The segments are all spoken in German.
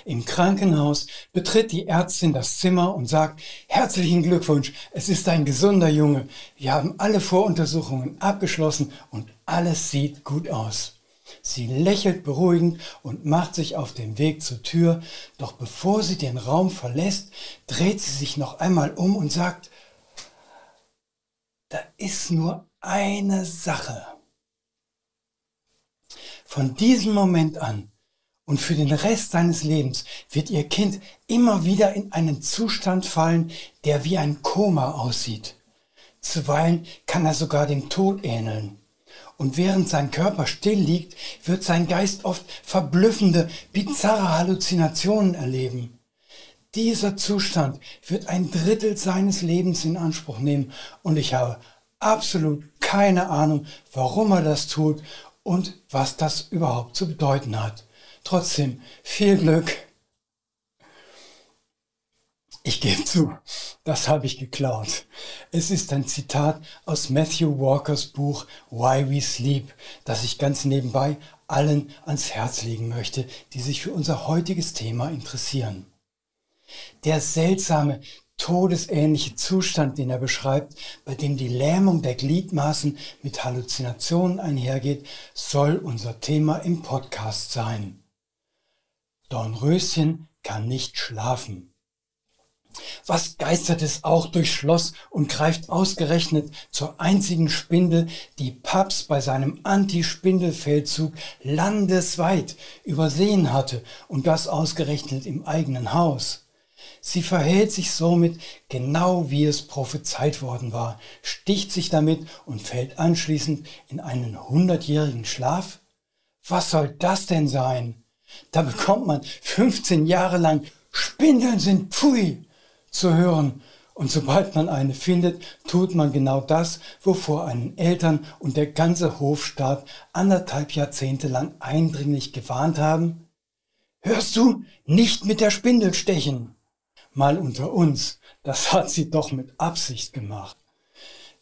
Im Krankenhaus betritt die Ärztin das Zimmer und sagt: Herzlichen Glückwunsch, es ist ein gesunder Junge. Wir haben alle Voruntersuchungen abgeschlossen und alles sieht gut aus. Sie lächelt beruhigend und macht sich auf den Weg zur Tür, doch bevor sie den Raum verlässt, dreht sie sich noch einmal um und sagt: Da ist nur eine Sache. Von diesem Moment an und für den Rest seines Lebens wird ihr Kind immer wieder in einen Zustand fallen, der wie ein Koma aussieht. Zuweilen kann er sogar dem Tod ähneln. Und während sein Körper still liegt, wird sein Geist oft verblüffende, bizarre Halluzinationen erleben. Dieser Zustand wird 1/3 seines Lebens in Anspruch nehmen und ich habe absolut keine Ahnung, warum er das tut und was das überhaupt zu bedeuten hat. Trotzdem, viel Glück. Ich gebe zu, das habe ich geklaut. Es ist ein Zitat aus Matthew Walkers Buch Why We Sleep, das ich ganz nebenbei allen ans Herz legen möchte, die sich für unser heutiges Thema interessieren. Der seltsame, todesähnliche Zustand, den er beschreibt, bei dem die Lähmung der Gliedmaßen mit Halluzinationen einhergeht, soll unser Thema im Podcast sein. Dornröschen kann nicht schlafen. Was geistert es auch durchs Schloss und greift ausgerechnet zur einzigen Spindel, die Paps bei seinem Anti-Spindel-Feldzug landesweit übersehen hatte und das ausgerechnet im eigenen Haus. Sie verhält sich somit genau wie es prophezeit worden war, sticht sich damit und fällt anschließend in einen 100-jährigen Schlaf? Was soll das denn sein? Da bekommt man 15 Jahre lang Spindeln sind pfui zu hören. Und sobald man eine findet, tut man genau das, wovor einen Eltern und der ganze Hofstaat 1,5 Jahrzehnte lang eindringlich gewarnt haben. Hörst du, nicht mit der Spindel stechen! Mal unter uns, das hat sie doch mit Absicht gemacht.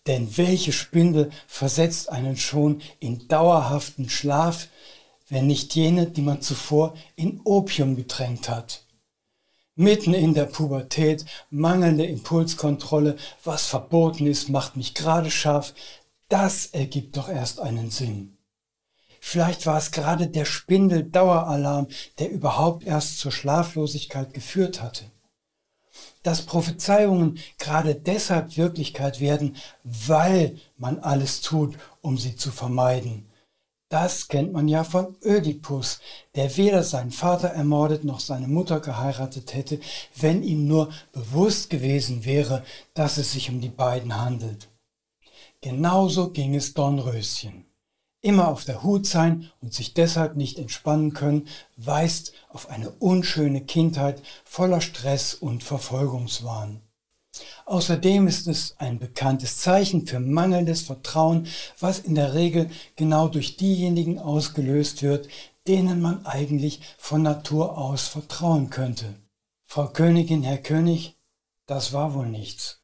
Denn welche Spindel versetzt einen schon in dauerhaften Schlaf, wenn nicht jene, die man zuvor in Opium getränkt hat? Mitten in der Pubertät, mangelnde Impulskontrolle, was verboten ist, macht mich gerade scharf. Das ergibt doch erst einen Sinn. Vielleicht war es gerade der Spindeldaueralarm, der überhaupt erst zur Schlaflosigkeit geführt hatte. Dass Prophezeiungen gerade deshalb Wirklichkeit werden, weil man alles tut, um sie zu vermeiden. Das kennt man ja von Ödipus, der weder seinen Vater ermordet noch seine Mutter geheiratet hätte, wenn ihm nur bewusst gewesen wäre, dass es sich um die beiden handelt. Genauso ging es Dornröschen. Immer auf der Hut sein und sich deshalb nicht entspannen können, weist auf eine unschöne Kindheit voller Stress und Verfolgungswahn. Außerdem ist es ein bekanntes Zeichen für mangelndes Vertrauen, was in der Regel genau durch diejenigen ausgelöst wird, denen man eigentlich von Natur aus vertrauen könnte. Frau Königin, Herr König, das war wohl nichts.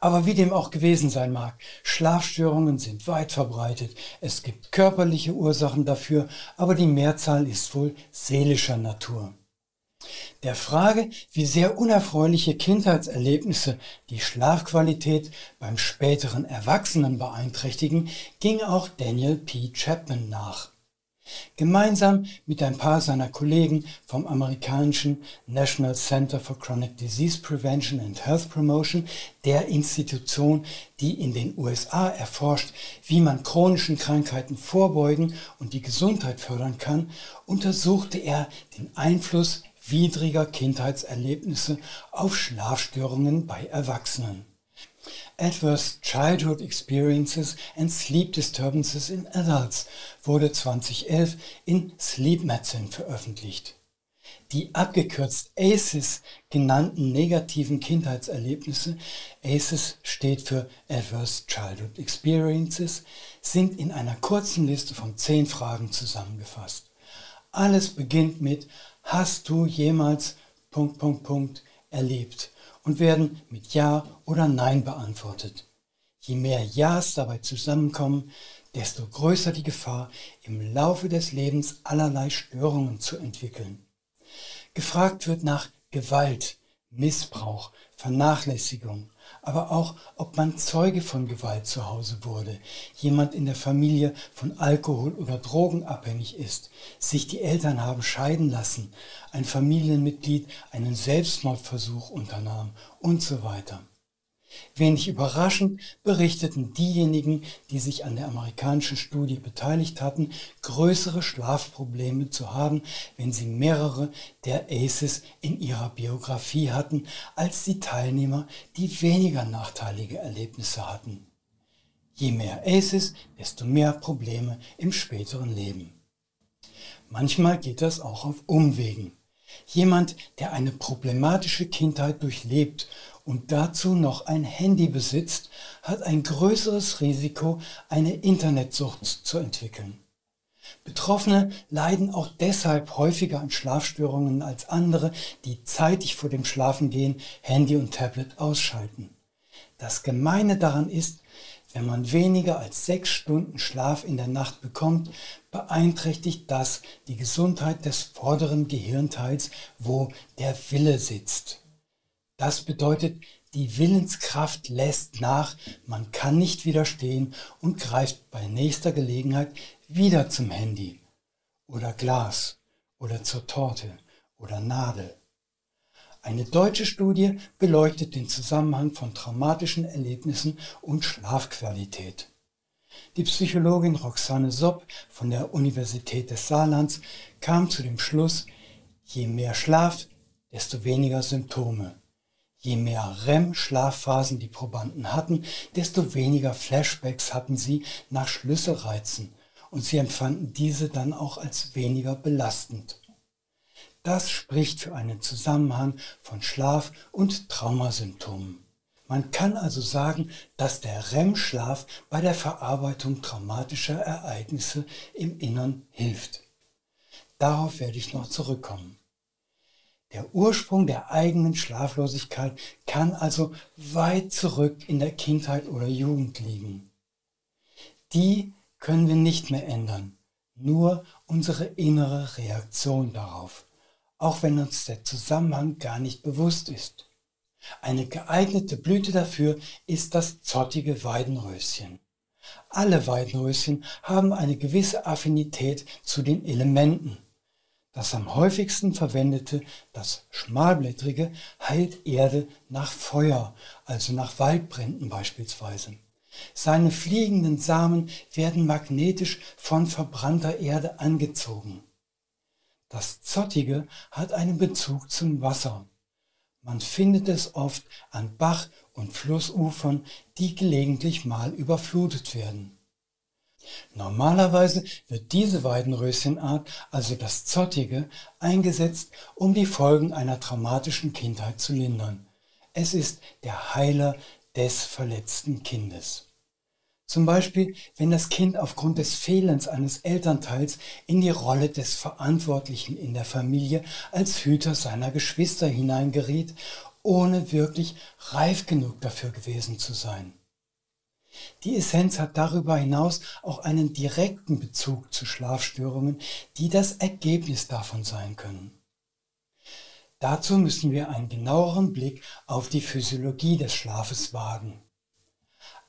Aber wie dem auch gewesen sein mag, Schlafstörungen sind weit verbreitet. Es gibt körperliche Ursachen dafür, aber die Mehrzahl ist wohl seelischer Natur. Der Frage, wie sehr unerfreuliche Kindheitserlebnisse die Schlafqualität beim späteren Erwachsenen beeinträchtigen, ging auch Daniel P. Chapman nach. Gemeinsam mit ein paar seiner Kollegen vom amerikanischen National Center for Chronic Disease Prevention and Health Promotion, der Institution, die in den USA erforscht, wie man chronischen Krankheiten vorbeugen und die Gesundheit fördern kann, untersuchte er den Einfluss widriger Kindheitserlebnisse auf Schlafstörungen bei Erwachsenen. Adverse Childhood Experiences and Sleep Disturbances in Adults wurde 2011 in Sleep Medicine veröffentlicht. Die abgekürzt ACEs genannten negativen Kindheitserlebnisse, ACEs steht für Adverse Childhood Experiences, sind in einer kurzen Liste von 10 Fragen zusammengefasst. Alles beginnt mit Hast du jemals ... erlebt und werden mit Ja oder Nein beantwortet. Je mehr Ja's dabei zusammenkommen, desto größer die Gefahr, im Laufe des Lebens allerlei Störungen zu entwickeln. Gefragt wird nach Gewalt, Missbrauch, Vernachlässigung, aber auch, ob man Zeuge von Gewalt zu Hause wurde, jemand in der Familie von Alkohol- oder Drogen abhängig ist, sich die Eltern haben scheiden lassen, ein Familienmitglied einen Selbstmordversuch unternahm und so weiter. Wenig überraschend berichteten diejenigen, die sich an der amerikanischen Studie beteiligt hatten, größere Schlafprobleme zu haben, wenn sie mehrere der ACEs in ihrer Biografie hatten, als die Teilnehmer, die weniger nachteilige Erlebnisse hatten. Je mehr ACEs, desto mehr Probleme im späteren Leben. Manchmal geht das auch auf Umwegen. Jemand, der eine problematische Kindheit durchlebt und dazu noch ein Handy besitzt, hat ein größeres Risiko, eine Internetsucht zu entwickeln. Betroffene leiden auch deshalb häufiger an Schlafstörungen als andere, die zeitig vor dem Schlafengehen Handy und Tablet ausschalten. Das Gemeine daran ist, wenn man weniger als 6 Stunden Schlaf in der Nacht bekommt, beeinträchtigt das die Gesundheit des vorderen Gehirnteils, wo der Wille sitzt. Das bedeutet, die Willenskraft lässt nach, man kann nicht widerstehen und greift bei nächster Gelegenheit wieder zum Handy oder Glas oder zur Torte oder Nadel. Eine deutsche Studie beleuchtet den Zusammenhang von traumatischen Erlebnissen und Schlafqualität. Die Psychologin Roxane Sopp von der Universität des Saarlands kam zu dem Schluss, je mehr Schlaf, desto weniger Symptome. Je mehr REM-Schlafphasen die Probanden hatten, desto weniger Flashbacks hatten sie nach Schlüsselreizen und sie empfanden diese dann auch als weniger belastend. Das spricht für einen Zusammenhang von Schlaf- und Traumasymptomen. Man kann also sagen, dass der REM-Schlaf bei der Verarbeitung traumatischer Ereignisse im Innern hilft. Darauf werde ich noch zurückkommen. Der Ursprung der eigenen Schlaflosigkeit kann also weit zurück in der Kindheit oder Jugend liegen. Die können wir nicht mehr ändern, nur unsere innere Reaktion darauf, auch wenn uns der Zusammenhang gar nicht bewusst ist. Eine geeignete Blüte dafür ist das zottige Weidenröschen. Alle Weidenröschen haben eine gewisse Affinität zu den Elementen. Das am häufigsten verwendete, das schmalblättrige, heilt Erde nach Feuer, also nach Waldbränden beispielsweise. Seine fliegenden Samen werden magnetisch von verbrannter Erde angezogen. Das Zottige hat einen Bezug zum Wasser. Man findet es oft an Bach- und Flussufern, die gelegentlich mal überflutet werden. Normalerweise wird diese Weidenröschenart, also das Zottige, eingesetzt, um die Folgen einer traumatischen Kindheit zu lindern. Es ist der Heiler des verletzten Kindes. Zum Beispiel, wenn das Kind aufgrund des Fehlens eines Elternteils in die Rolle des Verantwortlichen in der Familie als Hüter seiner Geschwister hineingeriet, ohne wirklich reif genug dafür gewesen zu sein. Die Essenz hat darüber hinaus auch einen direkten Bezug zu Schlafstörungen, die das Ergebnis davon sein können. Dazu müssen wir einen genaueren Blick auf die Physiologie des Schlafes wagen.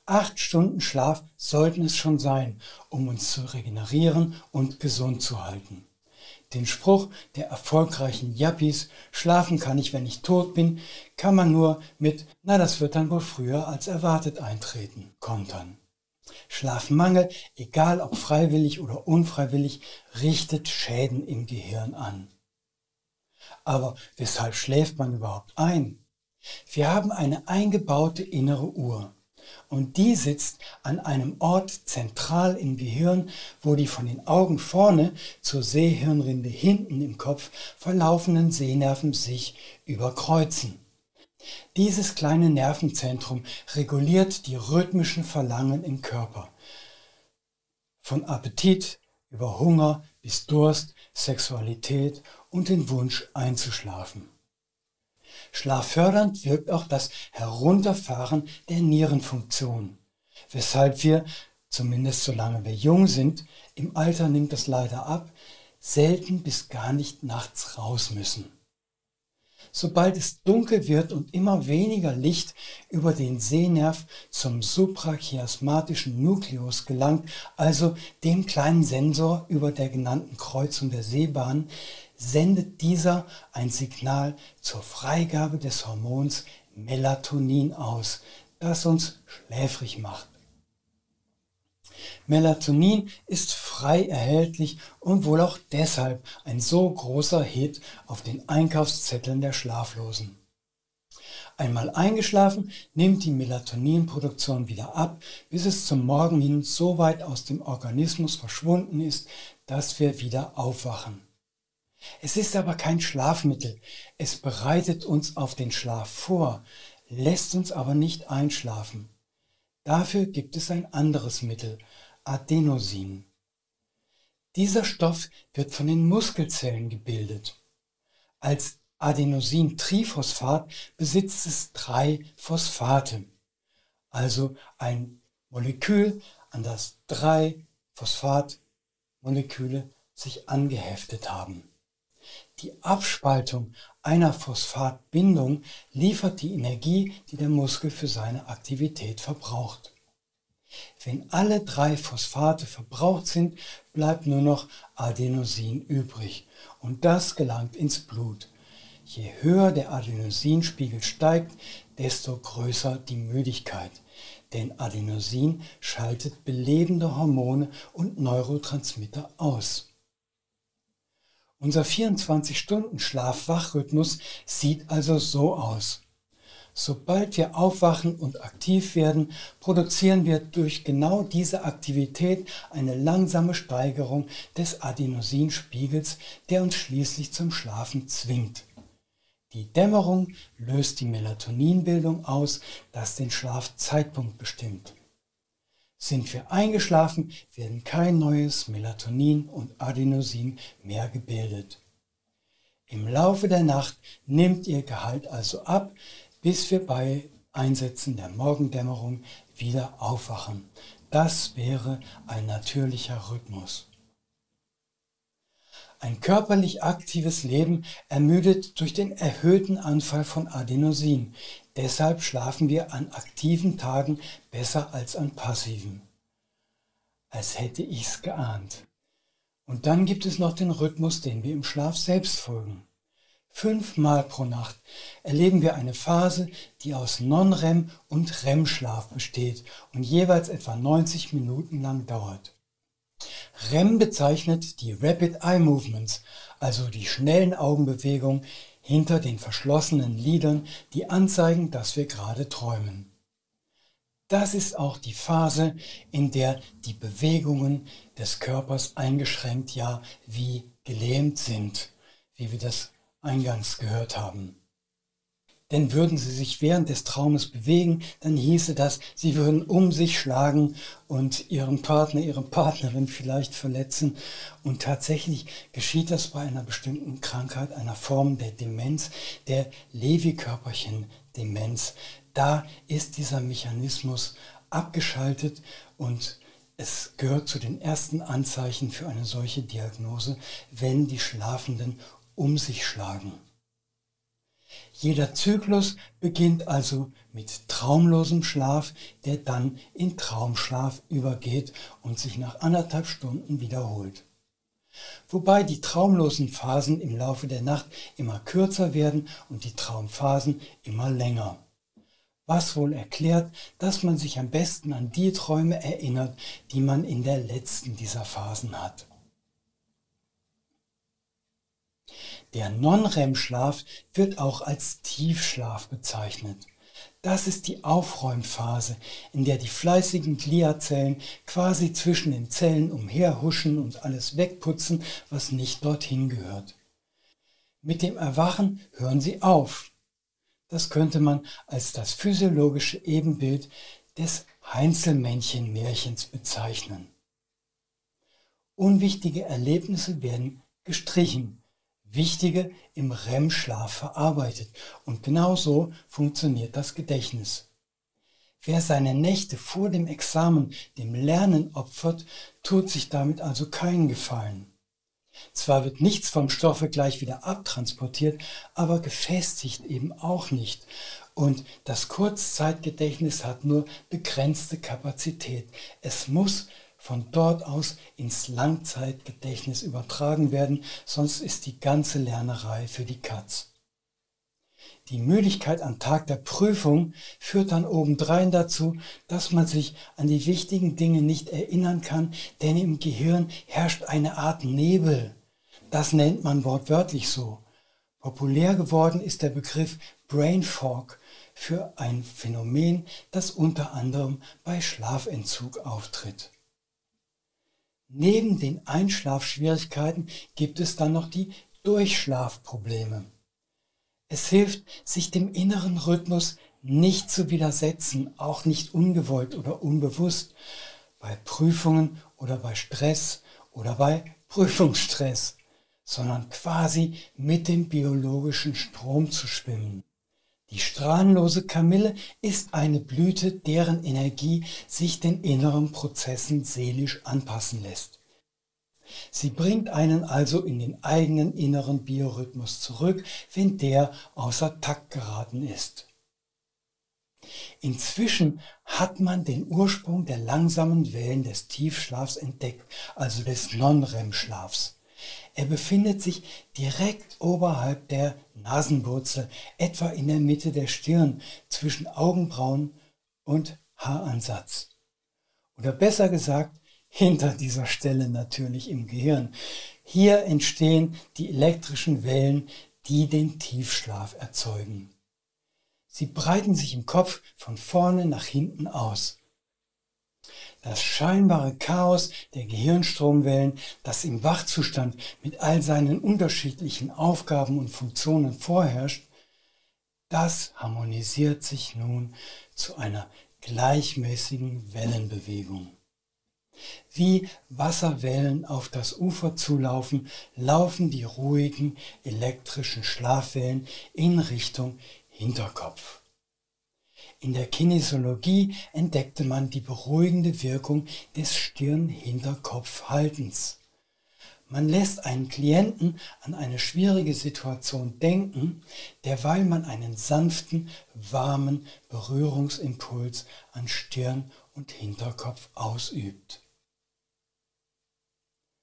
8 Stunden Schlaf sollten es schon sein, um uns zu regenerieren und gesund zu halten. Den Spruch der erfolgreichen Yuppies, schlafen kann ich, wenn ich tot bin, kann man nur mit, na das wird dann wohl früher als erwartet eintreten, kontern. Schlafmangel, egal ob freiwillig oder unfreiwillig, richtet Schäden im Gehirn an. Aber weshalb schläft man überhaupt ein? Wir haben eine eingebaute innere Uhr. Und die sitzt an einem Ort zentral im Gehirn, wo die von den Augen vorne zur Sehhirnrinde hinten im Kopf verlaufenden Sehnerven sich überkreuzen. Dieses kleine Nervenzentrum reguliert die rhythmischen Verlangen im Körper. Von Appetit über Hunger bis Durst, Sexualität und den Wunsch einzuschlafen. Schlaffördernd wirkt auch das Herunterfahren der Nierenfunktion, weshalb wir, zumindest solange wir jung sind, im Alter nimmt das leider ab, selten bis gar nicht nachts raus müssen. Sobald es dunkel wird und immer weniger Licht über den Sehnerv zum suprachiasmatischen Nucleus gelangt, also dem kleinen Sensor über der genannten Kreuzung der Sehbahn, sendet dieser ein Signal zur Freigabe des Hormons Melatonin aus, das uns schläfrig macht. Melatonin ist frei erhältlich und wohl auch deshalb ein so großer Hit auf den Einkaufszetteln der Schlaflosen. Einmal eingeschlafen, nimmt die Melatoninproduktion wieder ab, bis es zum Morgen hin so weit aus dem Organismus verschwunden ist, dass wir wieder aufwachen. Es ist aber kein Schlafmittel, es bereitet uns auf den Schlaf vor, lässt uns aber nicht einschlafen. Dafür gibt es ein anderes Mittel, Adenosin. Dieser Stoff wird von den Muskelzellen gebildet. Als Adenosintriphosphat besitzt es 3 Phosphate, also ein Molekül, an das 3 Phosphatmoleküle sich angeheftet haben. Die Abspaltung einer Phosphatbindung liefert die Energie, die der Muskel für seine Aktivität verbraucht. Wenn alle 3 Phosphate verbraucht sind, bleibt nur noch Adenosin übrig und das gelangt ins Blut. Je höher der Adenosinspiegel steigt, desto größer die Müdigkeit, denn Adenosin schaltet belebende Hormone und Neurotransmitter aus. Unser 24-Stunden-Schlaf-Wach-Rhythmus sieht also so aus. Sobald wir aufwachen und aktiv werden, produzieren wir durch genau diese Aktivität eine langsame Steigerung des Adenosinspiegels, der uns schließlich zum Schlafen zwingt. Die Dämmerung löst die Melatoninbildung aus, das den Schlafzeitpunkt bestimmt. Sind wir eingeschlafen, werden kein neues Melatonin und Adenosin mehr gebildet. Im Laufe der Nacht nimmt ihr Gehalt also ab, bis wir bei Einsetzen der Morgendämmerung wieder aufwachen. Das wäre ein natürlicher Rhythmus. Ein körperlich aktives Leben ermüdet durch den erhöhten Anfall von Adenosin. Deshalb schlafen wir an aktiven Tagen besser als an passiven. Als hätte ich's geahnt. Und dann gibt es noch den Rhythmus, den wir im Schlaf selbst folgen. 5-mal pro Nacht erleben wir eine Phase, die aus Non-REM und REM-Schlaf besteht und jeweils etwa 90 Minuten lang dauert. REM bezeichnet die Rapid Eye Movements, also die schnellen Augenbewegungen hinter den verschlossenen Lidern, die anzeigen, dass wir gerade träumen. Das ist auch die Phase, in der die Bewegungen des Körpers eingeschränkt, ja wie gelähmt sind, wie wir das eingangs gehört haben. Denn würden sie sich während des Traumes bewegen, dann hieße das, sie würden um sich schlagen und ihren Partner, ihre Partnerin vielleicht verletzen. Und tatsächlich geschieht das bei einer bestimmten Krankheit, einer Form der Demenz, der Lewy-Körperchen-Demenz. Da ist dieser Mechanismus abgeschaltet und es gehört zu den ersten Anzeichen für eine solche Diagnose, wenn die Schlafenden um sich schlagen. Jeder Zyklus beginnt also mit traumlosem Schlaf, der dann in Traumschlaf übergeht und sich nach 1,5 Stunden wiederholt. Wobei die traumlosen Phasen im Laufe der Nacht immer kürzer werden und die Traumphasen immer länger. Was wohl erklärt, dass man sich am besten an die Träume erinnert, die man in der letzten dieser Phasen hat. Der Non-REM-Schlaf wird auch als Tiefschlaf bezeichnet. Das ist die Aufräumphase, in der die fleißigen Gliazellen quasi zwischen den Zellen umherhuschen und alles wegputzen, was nicht dorthin gehört. Mit dem Erwachen hören sie auf. Das könnte man als das physiologische Ebenbild des Heinzelmännchen-Märchens bezeichnen. Unwichtige Erlebnisse werden gestrichen, wichtige im REM-Schlaf verarbeitet und genau so funktioniert das Gedächtnis. Wer seine Nächte vor dem Examen dem Lernen opfert, tut sich damit also keinen Gefallen. Zwar wird nichts vom Stoffe gleich wieder abtransportiert, aber gefestigt eben auch nicht. Und das Kurzzeitgedächtnis hat nur begrenzte Kapazität. Es muss von dort aus ins Langzeitgedächtnis übertragen werden, sonst ist die ganze Lernerei für die Katz. Die Müdigkeit am Tag der Prüfung führt dann obendrein dazu, dass man sich an die wichtigen Dinge nicht erinnern kann, denn im Gehirn herrscht eine Art Nebel. Das nennt man wortwörtlich so. Populär geworden ist der Begriff Brain Fog für ein Phänomen, das unter anderem bei Schlafentzug auftritt. Neben den Einschlafschwierigkeiten gibt es dann noch die Durchschlafprobleme. Es hilft, sich dem inneren Rhythmus nicht zu widersetzen, auch nicht ungewollt oder unbewusst, bei Prüfungen oder bei Stress oder bei Prüfungsstress, sondern quasi mit dem biologischen Strom zu schwimmen. Die strahlenlose Kamille ist eine Blüte, deren Energie sich den inneren Prozessen seelisch anpassen lässt. Sie bringt einen also in den eigenen inneren Biorhythmus zurück, wenn der außer Takt geraten ist. Inzwischen hat man den Ursprung der langsamen Wellen des Tiefschlafs entdeckt, also des Non-REM-Schlafs. Er befindet sich direkt oberhalb der Nasenwurzel, etwa in der Mitte der Stirn, zwischen Augenbrauen und Haaransatz. Oder besser gesagt, hinter dieser Stelle natürlich im Gehirn. Hier entstehen die elektrischen Wellen, die den Tiefschlaf erzeugen. Sie breiten sich im Kopf von vorne nach hinten aus. Das scheinbare Chaos der Gehirnstromwellen, das im Wachzustand mit all seinen unterschiedlichen Aufgaben und Funktionen vorherrscht, das harmonisiert sich nun zu einer gleichmäßigen Wellenbewegung. Wie Wasserwellen auf das Ufer zulaufen, laufen die ruhigen elektrischen Schlafwellen in Richtung Hinterkopf. In der Kinesiologie entdeckte man die beruhigende Wirkung des Stirn-Hinterkopf-Haltens. Man lässt einen Klienten an eine schwierige Situation denken, derweil man einen sanften, warmen Berührungsimpuls an Stirn und Hinterkopf ausübt.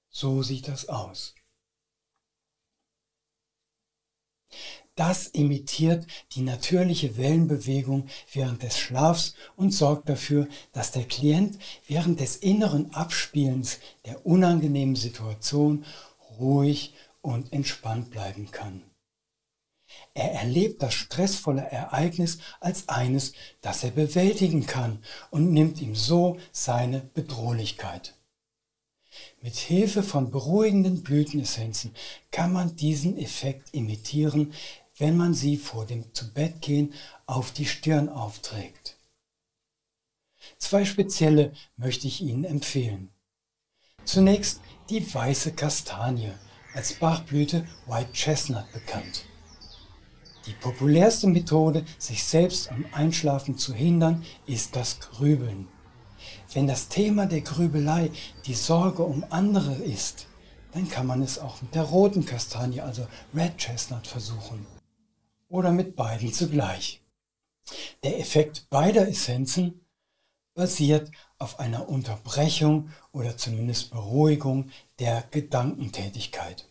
So sieht das aus. Das imitiert die natürliche Wellenbewegung während des Schlafs und sorgt dafür, dass der Klient während des inneren Abspielens der unangenehmen Situation ruhig und entspannt bleiben kann. Er erlebt das stressvolle Ereignis als eines, das er bewältigen kann und nimmt ihm so seine Bedrohlichkeit. Mit Hilfe von beruhigenden Blütenessenzen kann man diesen Effekt imitieren, wenn man sie vor dem Zubettgehen auf die Stirn aufträgt. 2 spezielle möchte ich Ihnen empfehlen. Zunächst die weiße Kastanie, als Bachblüte White Chestnut bekannt. Die populärste Methode, sich selbst am Einschlafen zu hindern, ist das Grübeln. Wenn das Thema der Grübelei die Sorge um andere ist, dann kann man es auch mit der roten Kastanie, also Red Chestnut, versuchen. Oder mit beiden zugleich. Der Effekt beider Essenzen basiert auf einer Unterbrechung oder zumindest Beruhigung der Gedankentätigkeit.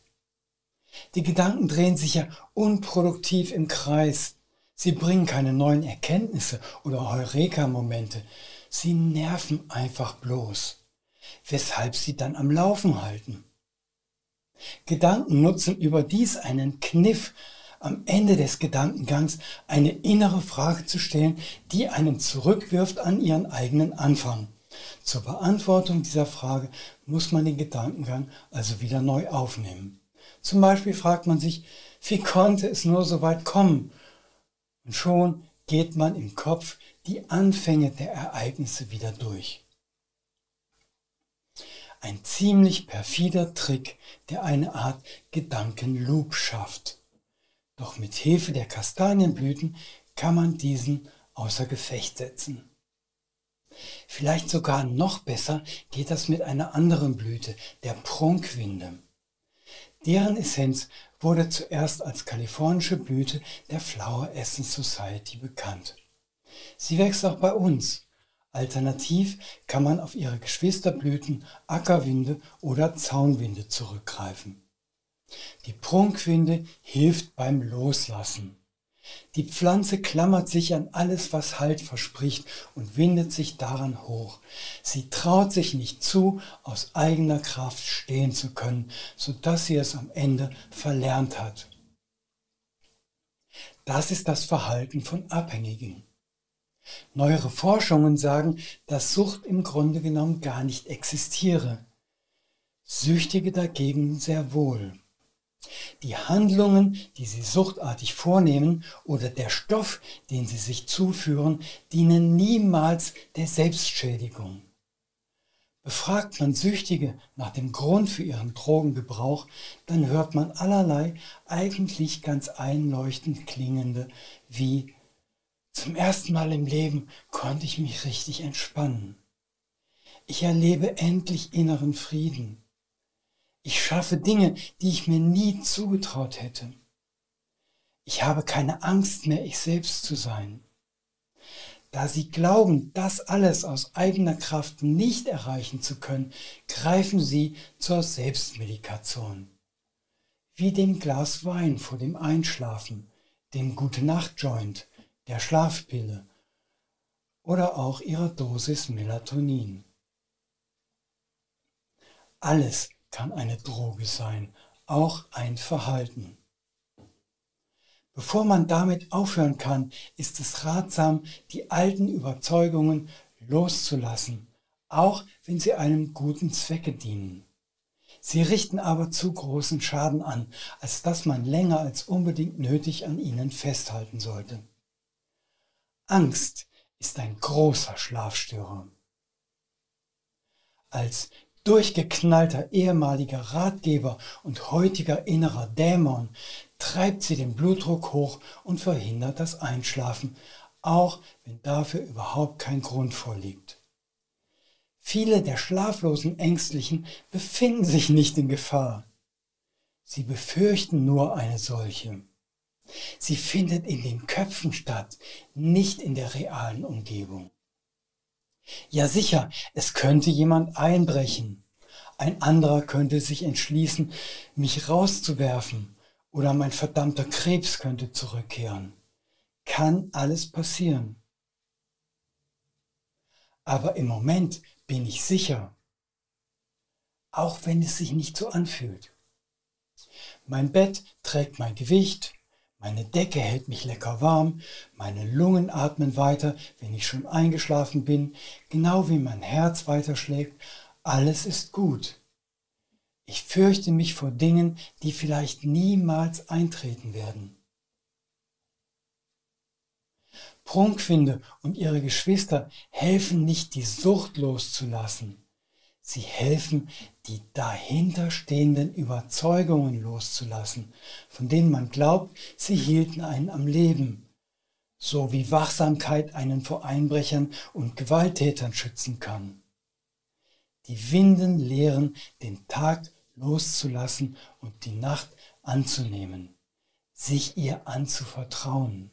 Die Gedanken drehen sich ja unproduktiv im Kreis. Sie bringen keine neuen Erkenntnisse oder Heureka-Momente. Sie nerven einfach bloß, weshalb sie dann am Laufen halten. Gedanken nutzen überdies einen Kniff, am Ende des Gedankengangs eine innere Frage zu stellen, die einen zurückwirft an ihren eigenen Anfang. Zur Beantwortung dieser Frage muss man den Gedankengang also wieder neu aufnehmen. Zum Beispiel fragt man sich, wie konnte es nur so weit kommen? Und schon geht man im Kopf die Anfänge der Ereignisse wieder durch. Ein ziemlich perfider Trick, der eine Art Gedankenloop schafft. Doch mit Hilfe der Kastanienblüten kann man diesen außer Gefecht setzen. Vielleicht sogar noch besser geht das mit einer anderen Blüte, der Prunkquinde. Deren Essenz wurde zuerst als kalifornische Blüte der Flower Essence Society bekannt. Sie wächst auch bei uns. Alternativ kann man auf ihre Geschwisterblüten Ackerwinde oder Zaunwinde zurückgreifen. Die Prunkwinde hilft beim Loslassen. Die Pflanze klammert sich an alles, was Halt verspricht und windet sich daran hoch. Sie traut sich nicht zu, aus eigener Kraft stehen zu können, sodass sie es am Ende verlernt hat. Das ist das Verhalten von Abhängigen. Neuere Forschungen sagen, dass Sucht im Grunde genommen gar nicht existiere. Süchtige dagegen sehr wohl. Die Handlungen, die sie suchtartig vornehmen oder der Stoff, den sie sich zuführen, dienen niemals der Selbstschädigung. Befragt man Süchtige nach dem Grund für ihren Drogengebrauch, dann hört man allerlei eigentlich ganz einleuchtend klingende wie: Zum ersten Mal im Leben konnte ich mich richtig entspannen. Ich erlebe endlich inneren Frieden. Ich schaffe Dinge, die ich mir nie zugetraut hätte. Ich habe keine Angst mehr, ich selbst zu sein. Da sie glauben, das alles aus eigener Kraft nicht erreichen zu können, greifen sie zur Selbstmedikation. Wie dem Glas Wein vor dem Einschlafen, dem Gute-Nacht-Joint, der Schlafpille oder auch ihrer Dosis Melatonin. Alles kann eine Droge sein, auch ein Verhalten. Bevor man damit aufhören kann, ist es ratsam, die alten Überzeugungen loszulassen, auch wenn sie einem guten Zwecke dienen. Sie richten aber zu großen Schaden an, als dass man länger als unbedingt nötig an ihnen festhalten sollte. Angst ist ein großer Schlafstörer. Als durchgeknallter ehemaliger Ratgeber und heutiger innerer Dämon treibt sie den Blutdruck hoch und verhindert das Einschlafen, auch wenn dafür überhaupt kein Grund vorliegt. Viele der schlaflosen Ängstlichen befinden sich nicht in Gefahr. Sie befürchten nur eine solche. Sie findet in den Köpfen statt, nicht in der realen Umgebung. Ja sicher, es könnte jemand einbrechen. Ein anderer könnte sich entschließen, mich rauszuwerfen, oder mein verdammter Krebs könnte zurückkehren. Kann alles passieren. Aber im Moment bin ich sicher, auch wenn es sich nicht so anfühlt. Mein Bett trägt mein Gewicht, meine Decke hält mich lecker warm, meine Lungen atmen weiter, wenn ich schon eingeschlafen bin, genau wie mein Herz weiterschlägt. Alles ist gut. Ich fürchte mich vor Dingen, die vielleicht niemals eintreten werden. Prunkwinde und ihre Geschwister helfen nicht, die Sucht loszulassen. Sie helfen, die dahinterstehenden Überzeugungen loszulassen, von denen man glaubt, sie hielten einen am Leben, so wie Wachsamkeit einen vor Einbrechern und Gewalttätern schützen kann. Die Winden lehren, den Tag loszulassen und die Nacht anzunehmen, sich ihr anzuvertrauen.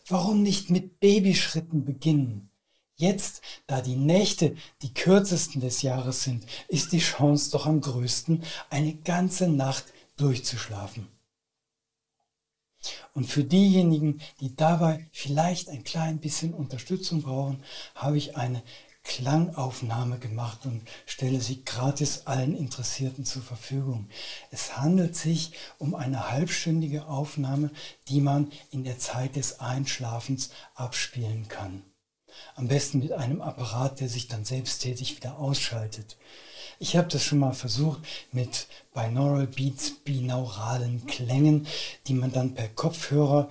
Warum nicht mit Babyschritten beginnen? Jetzt, da die Nächte die kürzesten des Jahres sind, ist die Chance doch am größten, eine ganze Nacht durchzuschlafen. Und für diejenigen, die dabei vielleicht ein klein bisschen Unterstützung brauchen, habe ich eine Klangaufnahme gemacht und stelle sie gratis allen Interessierten zur Verfügung. Es handelt sich um eine halbstündige Aufnahme, die man in der Zeit des Einschlafens abspielen kann. Am besten mit einem Apparat, der sich dann selbsttätig wieder ausschaltet. Ich habe das schon mal versucht mit Binaural Beats, binauralen Klängen, die man dann per Kopfhörer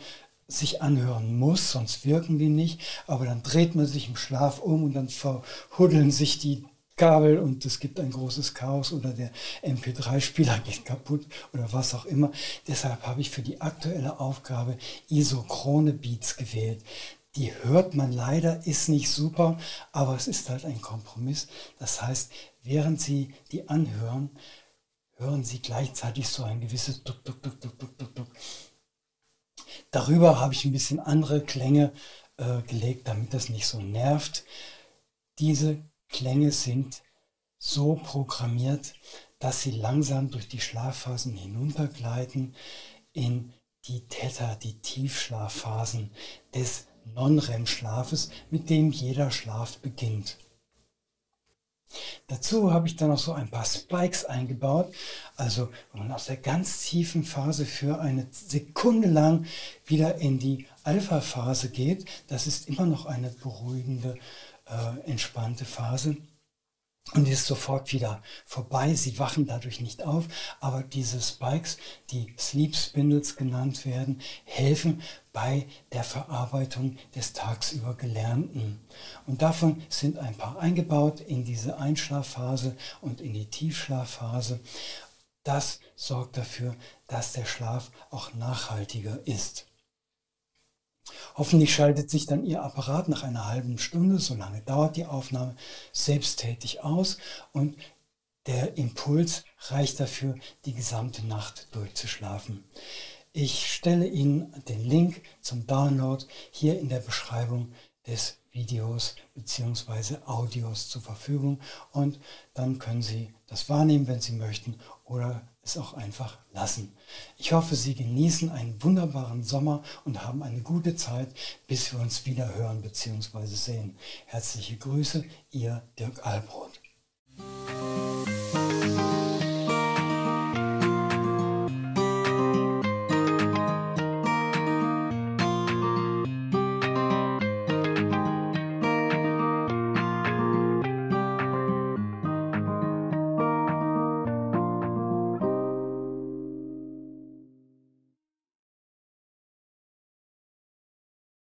sich anhören muss, sonst wirken die nicht. Aber dann dreht man sich im Schlaf um und dann verhuddeln sich die Kabel und es gibt ein großes Chaos oder der MP3-Spieler geht kaputt oder was auch immer. Deshalb habe ich für die aktuelle Aufgabe isochrone Beats gewählt. Die hört man leider, ist nicht super, aber es ist halt ein Kompromiss. Das heißt, während Sie die anhören, hören Sie gleichzeitig so ein gewisses Duck, Duck, Duck, Duck, Duck, Duck, Duck. Darüber habe ich ein bisschen andere Klänge gelegt, damit das nicht so nervt. Diese Klänge sind so programmiert, dass sie langsam durch die Schlafphasen hinuntergleiten in die Theta, die Tiefschlafphasen des Non-REM-Schlafes, mit dem jeder Schlaf beginnt. Dazu habe ich dann noch so ein paar Spikes eingebaut, also wenn man aus der ganz tiefen Phase für eine Sekunde lang wieder in die Alpha-Phase geht. Das ist immer noch eine beruhigende, entspannte Phase. Und die ist sofort wieder vorbei. Sie wachen dadurch nicht auf, aber diese Spikes, die Sleep Spindles genannt werden, helfen bei der Verarbeitung des tagsüber Gelernten. Und davon sind ein paar eingebaut in diese Einschlafphase und in die Tiefschlafphase. Das sorgt dafür, dass der Schlaf auch nachhaltiger ist. Hoffentlich schaltet sich dann Ihr Apparat nach einer halben Stunde, so lange dauert die Aufnahme, selbsttätig aus und der Impuls reicht dafür, die gesamte Nacht durchzuschlafen. Ich stelle Ihnen den Link zum Download hier in der Beschreibung des Videos bzw. Audios zur Verfügung und dann können Sie das wahrnehmen, wenn Sie möchten, oder es auch einfach lassen. Ich hoffe, Sie genießen einen wunderbaren Sommer und haben eine gute Zeit, bis wir uns wieder hören bzw. sehen. Herzliche Grüße, Ihr Dirk Albrot.